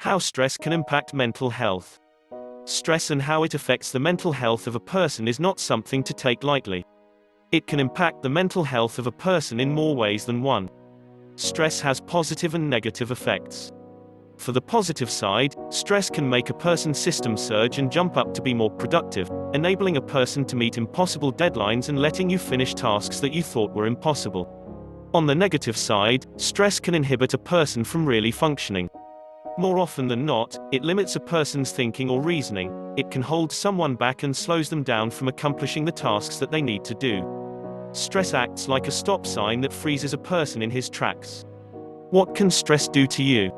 How stress can impact mental health. Stress and how it affects the mental health of a person is not something to take lightly. It can impact the mental health of a person in more ways than one. Stress has positive and negative effects. For the positive side, stress can make a person's system surge and jump up to be more productive, enabling a person to meet impossible deadlines and letting you finish tasks that you thought were impossible. On the negative side, stress can inhibit a person from really functioning. More often than not, it limits a person's thinking or reasoning. It can hold someone back and slows them down from accomplishing the tasks that they need to do. Stress acts like a stop sign that freezes a person in his tracks. What can stress do to you?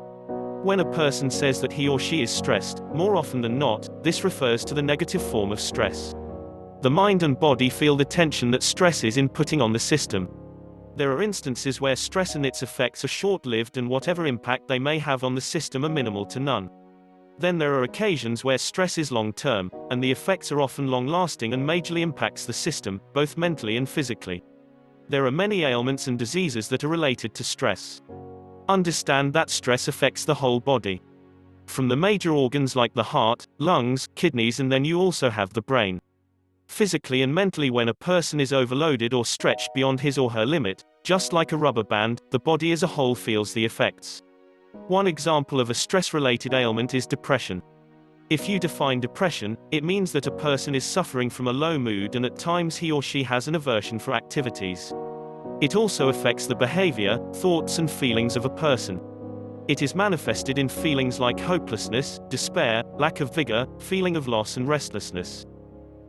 When a person says that he or she is stressed, more often than not, this refers to the negative form of stress. The mind and body feel the tension that stress is putting on the system. There are instances where stress and its effects are short-lived and whatever impact they may have on the system are minimal to none. Then there are occasions where stress is long-term, and the effects are often long-lasting and majorly impacts the system, both mentally and physically. There are many ailments and diseases that are related to stress. Understand that stress affects the whole body. From the major organs like the heart, lungs, kidneys, and then you also have the brain. Physically and mentally, when a person is overloaded or stretched beyond his or her limit, just like a rubber band, the body as a whole feels the effects. One example of a stress-related ailment is depression. If you define depression, it means that a person is suffering from a low mood and at times he or she has an aversion for activities. It also affects the behavior, thoughts and feelings of a person. It is manifested in feelings like hopelessness, despair, lack of vigor, feeling of loss and restlessness.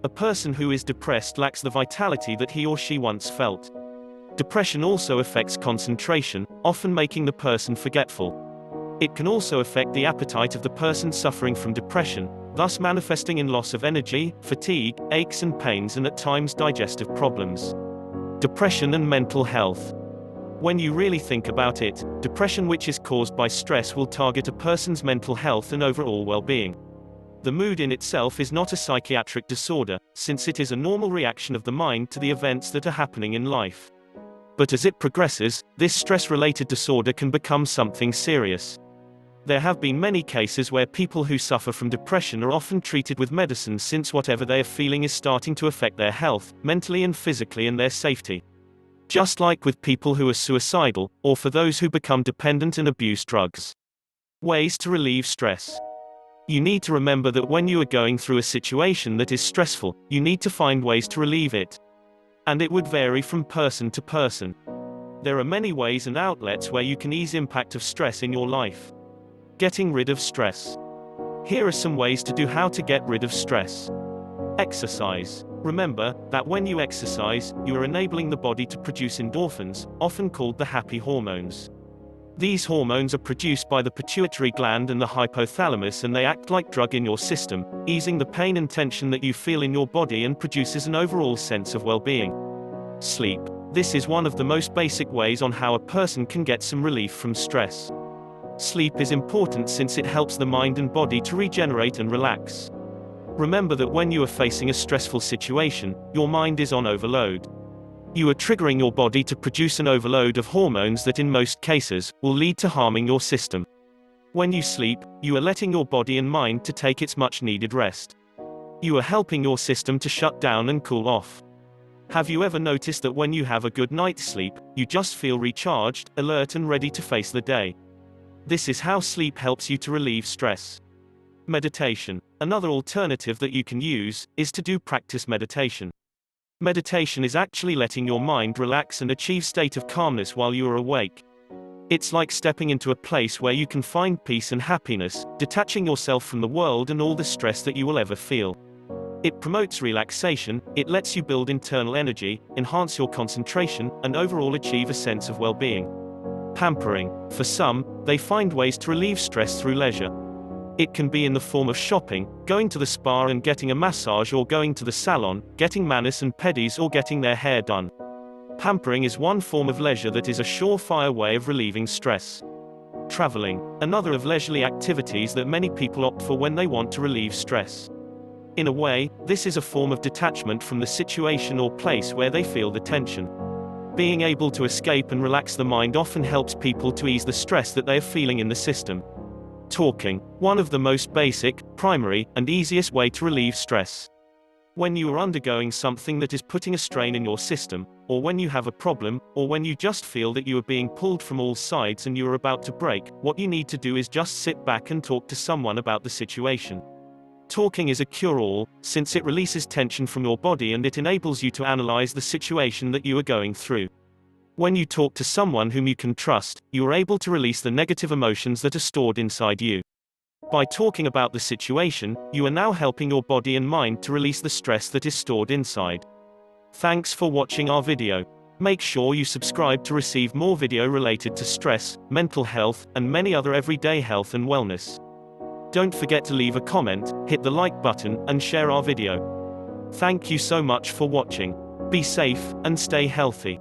A person who is depressed lacks the vitality that he or she once felt. Depression also affects concentration, often making the person forgetful. It can also affect the appetite of the person suffering from depression, thus manifesting in loss of energy, fatigue, aches and pains, and at times digestive problems. Depression and mental health. When you really think about it, depression which is caused by stress will target a person's mental health and overall well-being. The mood in itself is not a psychiatric disorder, since it is a normal reaction of the mind to the events that are happening in life. But as it progresses, this stress-related disorder can become something serious. There have been many cases where people who suffer from depression are often treated with medicine, since whatever they are feeling is starting to affect their health, mentally and physically, and their safety. Just like with people who are suicidal, or for those who become dependent and abuse drugs. Ways to relieve stress. You need to remember that when you are going through a situation that is stressful, you need to find ways to relieve it. And it would vary from person to person. There are many ways and outlets where you can ease impact of stress in your life. Getting rid of stress. Here are some ways to do how to get rid of stress. Exercise. Remember that when you exercise, you are enabling the body to produce endorphins, often called the happy hormones. These hormones are produced by the pituitary gland and the hypothalamus, and they act like drug in your system, easing the pain and tension that you feel in your body and produces an overall sense of well-being. Sleep. This is one of the most basic ways on how a person can get some relief from stress. Sleep is important since it helps the mind and body to regenerate and relax. Remember that when you are facing a stressful situation, your mind is on overload. You are triggering your body to produce an overload of hormones that in most cases, will lead to harming your system. When you sleep, you are letting your body and mind to take its much-needed rest. You are helping your system to shut down and cool off. Have you ever noticed that when you have a good night's sleep, you just feel recharged, alert and ready to face the day? This is how sleep helps you to relieve stress. Meditation. Another alternative that you can use is to practice meditation. Meditation is actually letting your mind relax and achieve state of calmness while you are awake. It's like stepping into a place where you can find peace and happiness, detaching yourself from the world and all the stress that you will ever feel. It promotes relaxation, it lets you build internal energy, enhance your concentration, and overall achieve a sense of well-being. Pampering. For some, they find ways to relieve stress through leisure. It can be in the form of shopping, going to the spa and getting a massage, or going to the salon, getting manis and pedis, or getting their hair done. Pampering is one form of leisure that is a surefire way of relieving stress. Traveling. Another of leisurely activities that many people opt for when they want to relieve stress. In a way, this is a form of detachment from the situation or place where they feel the tension. Being able to escape and relax the mind often helps people to ease the stress that they are feeling in the system. Talking, one of the most basic, primary, and easiest way to relieve stress. When you are undergoing something that is putting a strain in your system, or when you have a problem, or when you just feel that you are being pulled from all sides and you are about to break, what you need to do is just sit back and talk to someone about the situation. Talking is a cure-all, since it releases tension from your body and it enables you to analyze the situation that you are going through. When you talk to someone whom you can trust, you are able to release the negative emotions that are stored inside you. By talking about the situation, you are now helping your body and mind to release the stress that is stored inside. Thanks for watching our video. Make sure you subscribe to receive more video related to stress, mental health, and many other everyday health and wellness. Don't forget to leave a comment, hit the like button, and share our video. Thank you so much for watching. Be safe, and stay healthy.